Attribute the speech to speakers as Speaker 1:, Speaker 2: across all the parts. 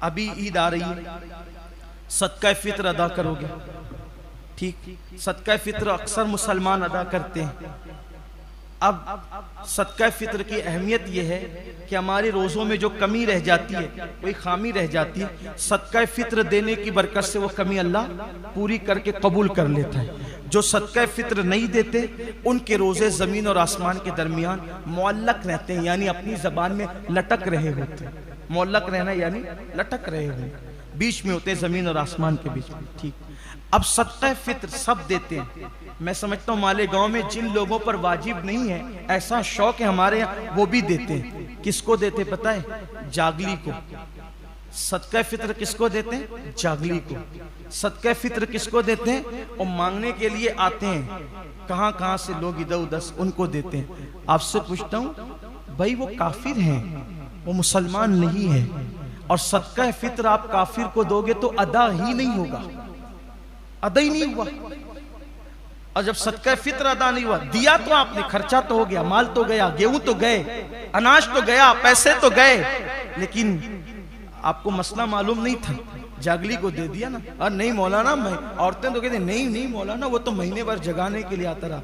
Speaker 1: अभी ईद आ रही है, सदका फित्र अदा करोगे, ठीक। सदका फित्र अक्सर मुसलमान अदा करते हैं। अब सदका फित्र की अहमियत यह है कि हमारे रोज़ों में जो कमी रह जाती है, कोई खामी रह जाती है, सदका फित्र देने की बरकत से वो कमी अल्लाह पूरी करके कबूल कर लेता है। जो सदका फित्र नहीं देते उनके रोज़े ज़मीन और आसमान के दरमियान मुअल्लक रहते हैं, यानी अपनी ज़बान में लटक रहे होते हैं। मुअल्लक रहना यानी लटक रहे हों, बीच में होते हैं, ज़मीन और आसमान के बीच में, ठीक। अब सदका फित्र सब देते हैं। मैं समझता हूँ मालेगांव में जिन लोगों पर वाजिब नहीं है, ऐसा शौक है हमारे यहाँ, वो भी देते हैं। किसको देते पता है? जागली को। सदका फित्र किसको देते हैं? जागली को। सदका फित्र किसको देते हैं? और मांगने के लिए आते हैं, कहाँ कहाँ से लोग इधर उधर, उनको देते हैं। आपसे पूछता हूँ भाई, वो काफिर हैं, वो मुसलमान नहीं है, और सदका फित्र आप काफिर को दोगे तो अदा ही नहीं होगा, अदा ही नहीं हुआ। और जब सदका फित्र अदा नहीं हुआ, दिया तो आपने, खर्चा तो हो गया, माल तो गया, गेहूं तो गए, अनाज तो गया, पैसे तो गए, लेकिन आपको मसला मालूम नहीं था, जागली को दे दिया ना। और नहीं मौलाना, मैं, औरतें तो कहती नहीं नहीं मौलाना, वो तो महीने भर जगाने के लिए आता रहा।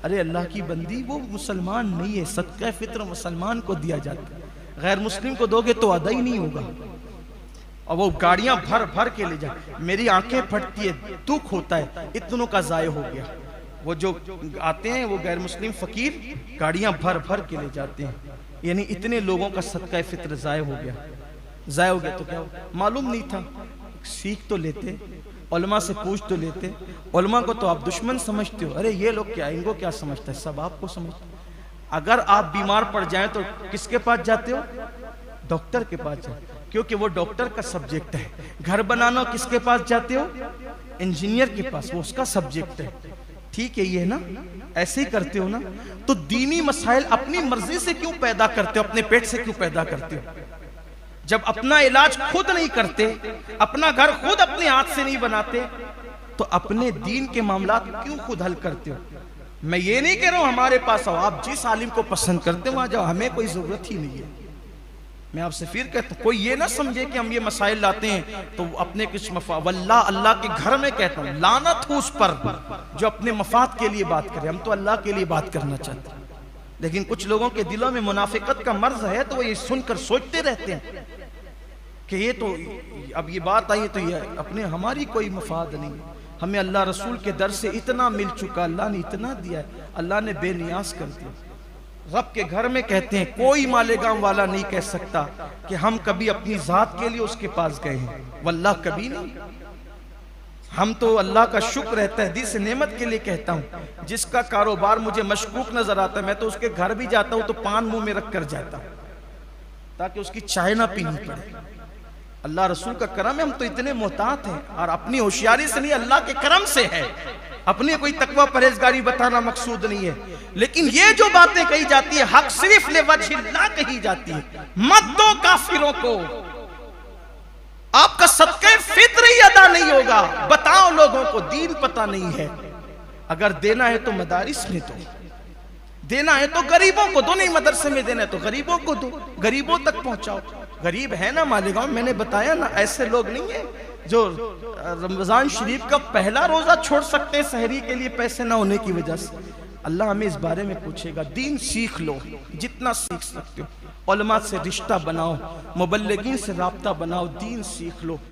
Speaker 1: अरे अल्लाह की बंदी, वो मुसलमान नहीं है, सदका फित्र मुसलमान को दिया जाता है, गैर मुस्लिम को दोगे तो अदा ही नहीं होगा। और वो गाड़ियां भर भर के ले जाए, मेरी आंखें फटती है, दुख होता है, इतनों का जाय हो गया। वो जो आते हैं वो गैर मुस्लिम फकीर गाड़ियां भर भर के ले जाते हैं, यानी इतने लोगों का सदका फित्र जाय हो गया। जाय हो गया तो क्या हो? मालूम नहीं था, सीख तो लेते, उलमा से पूछ तो लेते। उलमा को तो आप दुश्मन समझते हो, अरे ये लोग क्या, इनको क्या समझता है, सब आपको समझते। अगर आप बीमार पड़ जाए तो किसके पास जाते हो? डॉक्टर के पास जाते, क्योंकि वो डॉक्टर का सब्जेक्ट है। घर बनाना किसके पास जाते हो? इंजीनियर के पास, वो उसका सब्जेक्ट है, ठीक है, ये ना, ऐसे ही करते हो ना। तो दीनी मसाइल अपनी मर्जी से क्यों पैदा करते हो, अपने पेट से क्यों पैदा करते हो? जब अपना इलाज खुद नहीं करते, अपना घर खुद अपने हाथ से नहीं बनाते, तो अपने दीन के मामला क्यों खुद हल करते हो? मैं ये नहीं कह रहा हूं हमारे पास आओ, आप जिस आलिम को पसंद करते हो वहां जाओ, हमें कोई जरूरत ही नहीं है। मैं आपसे फिर कहता हूं, कोई ये ना समझे कि हम ये मसाइल लाते हैं तो अपने कुछ वल्लाह, अल्लाह के घर में कहता हूं, लानत हो उस पर जो अपने मफाद के लिए बात करे। हम तो अल्लाह के लिए बात करना चाहते हैं, लेकिन कुछ लोगों के दिलों में मुनाफिकत का मर्ज है, तो वो ये सुनकर सोचते रहते हैं कि ये तो, अब ये बात आई तो ये अपने, हमारी कोई मफाद नहीं, हमें अल्लाह रसूल के दर से इतना मिल चुका, अल्लाह ने इतना दिया है, अल्लाह ने बेनियाज कर दिया। रब के घर में कहते हैं कोई मालेगांव वाला नहीं कह सकता कि हम कभी अपनी जात के लिए उसके पास गए हैं, वल्लाह कभी नहीं। हम तो अल्लाह का शुक्र रहता है, दिल से नेमत के लिए कहता हूं। जिसका कारोबार मुझे मशकूक नजर आता है, मैं तो उसके घर भी जाता हूं तो पान मुंह में रख कर जाता हूं, ताकि उसकी चाय ना पीनी पड़े। अल्लाह रसूल का करम है, हम तो इतने मोहतात हैं, और अपनी होशियारी से नहीं, अल्लाह के करम से है। अपनी कोई तकवा परहेजगारी बताना मकसूद नहीं है, लेकिन ये जो बातें कही जाती है हक सिर्फ लिवजहिल्लाह कही जाती है। मत दो काफिरों को, आपका सदका फित्र ही अदा नहीं होगा। बताओ लोगों को, दीन पता नहीं है। अगर देना है तो मदारिस में दो, देना है तो गरीबों को दो, नहीं मदरसे में देना है तो गरीबों को दो, गरीबों तक पहुंचाओ। गरीब है ना मालेगांव, मैंने बताया ना, ऐसे लोग नहीं है जो रमजान शरीफ का पहला रोजा छोड़ सकते हैं सहरी के लिए पैसे ना होने की वजह से। अल्लाह हमें इस बारे में पूछेगा। दीन सीख लो, जितना सीख सकते हो, उलमा से रिश्ता बनाओ, मुबल्लिगीन से राब्ता बनाओ, दीन सीख लो।